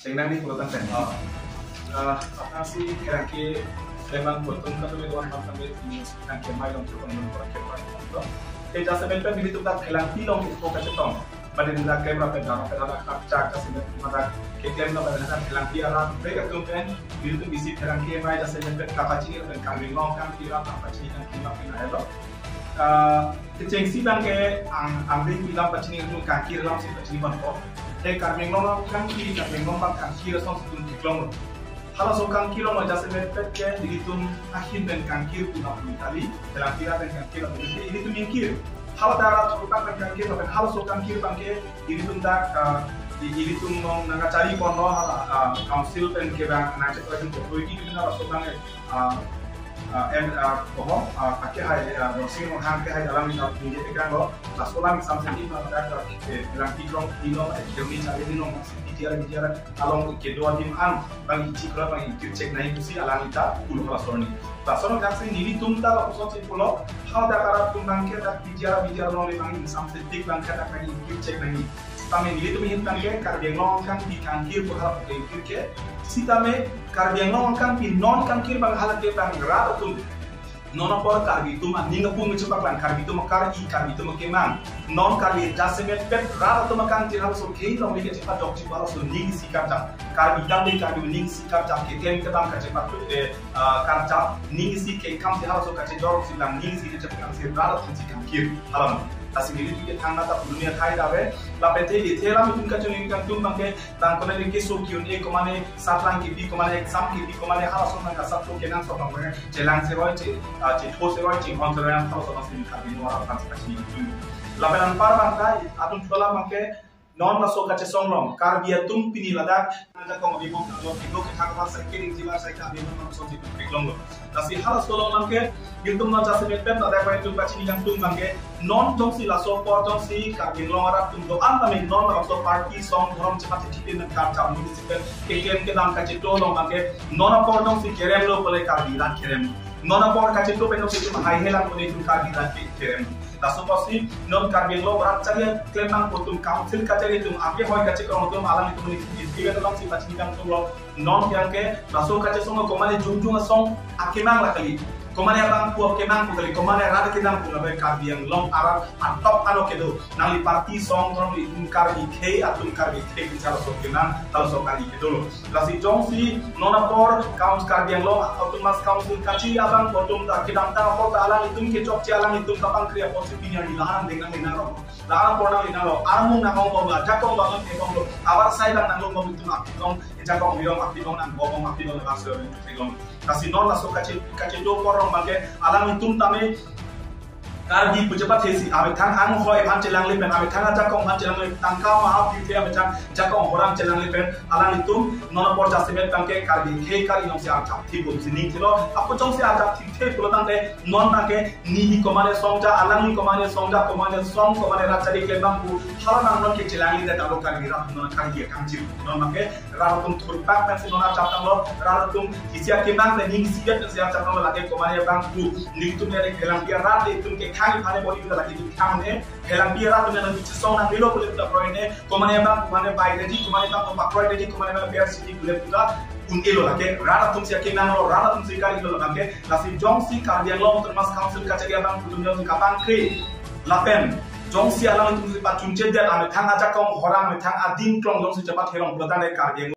Cengna ni pulau tangan. Apa sih kira-kira memang betul kan tu doan macam ni kan kemai long tu kan orang kemai tu. Kita sebenarnya bila tu tak kelang pilong itu kata tong. Pada nak kamera pegang, pada nak capture kasih mata kamera pada nak kelang piara. Mereka tu kan bila tu bisi kelang kemai jasa sebenarnya kapaciti dan kamera long kan piara kapaciti dan kamera pina hello. Kecengsi bang ke ambil film pacini itu kaki dalam si pacini bantu. Kamera long kan kiri kamera long bang kaki rasong situn diklong. Halo so kangkir lo jasa mepet ke dihitung akhir dan kangkir punah Itali dalam kira dan kangkir atau ini tu mingkir. Halo darat rupa dan kangkir tapi halo so kangkir bangke dihitung tak dihitung nong naga cari kono hala council dan kira naga cari kono ini kita harus so bangke bohong pakai hai dosin nong hang hai dalam kita pinjam ikan lo lasolang sampai ini pada dalam tikrong dino demi cari dino bicara along kedua tim an bagi cikra bagi cek naik kusi alang ita pulau rasoni. Rasoni kasi nili tumta la pusat pulau hal dakar tumbang kita bicara nol bagi sampai tik bang kita bagi cek naik. Tame nili tu mihin bangke karbiang long kan di kangkir puhal kangkir ke. Si tame karbiang long kan di non kangkir bang hal ke bang rat tu. Nona por karbi tu mah ninga pun mencoba kan karbi tu makar karbi tu makemang non karbi jasmet pet rara tu makan tirhal so kei long lagi cepat dok cepat so ning sikap jam karbi dan karbi ning sikap jam ke kem kedam ka cepat tu karca ning si ke kam tirhal so ka cepat si lang ning si cepat kam si rara tu si kam kir halam asing ini tu tang nata dunia thai dawe lapete ithela mitun ka chuni kan tum bangke tang kone ke so kiun e komane satlang ki bi komane exam ki bi komane hala so nang ka sat to kenan so bangke jelang se roi che thos se roi che hontoran hala so masin ka bi no ara kan sa chi tu lapelan par bangka atun chola bangke non na so ka che songlong karbia tum pini ladak naga ko bi bom do ki do ke thak ba sa ke ring jiwa sa ka bi no so ti peklong nasi hala so lo bangke giltum no jase met pem ladak ba tu ka chi yang tum bangke non tong si la so por tong si ka bi long ara tum do anta me non na so party song dhorom chapa ti ti na ka cha municipal ke ke dam ka che to lo bangke non por tong si kerem lo pole ka bi ran kerem non por ka che to pe no se hai helang ko ne tu ka bi ran kerem Tasupasi non karbien lo berat cari klemang potum council kacari tum api hoi kaci kalau tum alam itu mungkin tiga dalam si pacini kan tum lo non yang ke tasu kaci songo komane jungjung song akimang lah kali komane abang puak kemang kali komane rada kedang pun abe karbien long arab atop ano kedo nali parti song orang itu karbi ke atau karbi ke bicara so kemang tahu so kali kedo lo lasi jong si non apor council karbien lo atau mas council kaci abang potum tak kedang tak apor tak alang itu ke cok alang itu kapang kriya pinya di lahan dengan linaro lahan porna linaro armung na ngong ba jakong ba ngong ngong awar sai lang nang ngong itu na ngong jakong biong aktifong nang ngong aktifong na so ngong kasi non la so kache do porong bage alang itum tame karbi pejabat hesi abe thang ang hoi han chelang le pen abe thang jakong han chelang le tangka ma ap yu abe thang jakong horang chelang le pen alang itum non por jasmet bangke karbi ke kali nong se achap thi bom sining thilo apo jong se achap thi the pulo tang le non na ke ni komane songja alang ni komane songja komane song komane rachari ke bangku hala nang non ke chelang le da lo karbi ra non kan ye kang ji non ma ke ra tum thur pak pen se non achap tang lo ra tum hisia ke bang le ning siat se achap tang lo lage komane bangku ni tum ne kelang pia ra le tum ke kali pane body kita lagi tu kamne helang biara tu nang bicara song nang bilo boleh kita proyek komane bang komane baik jadi komane bang kompak proyek jadi komane bang biar sini boleh kita elo lagi rara tum siya kenang lo rara tum siya kali lo lagi nasi jong si karbiang lo termas council kacari abang kutum jong si kapang kri lapen jong si alang tum si pacun cedel ame thang aja kong horang ame thang ading klong jong si cepat herong bulan karbiang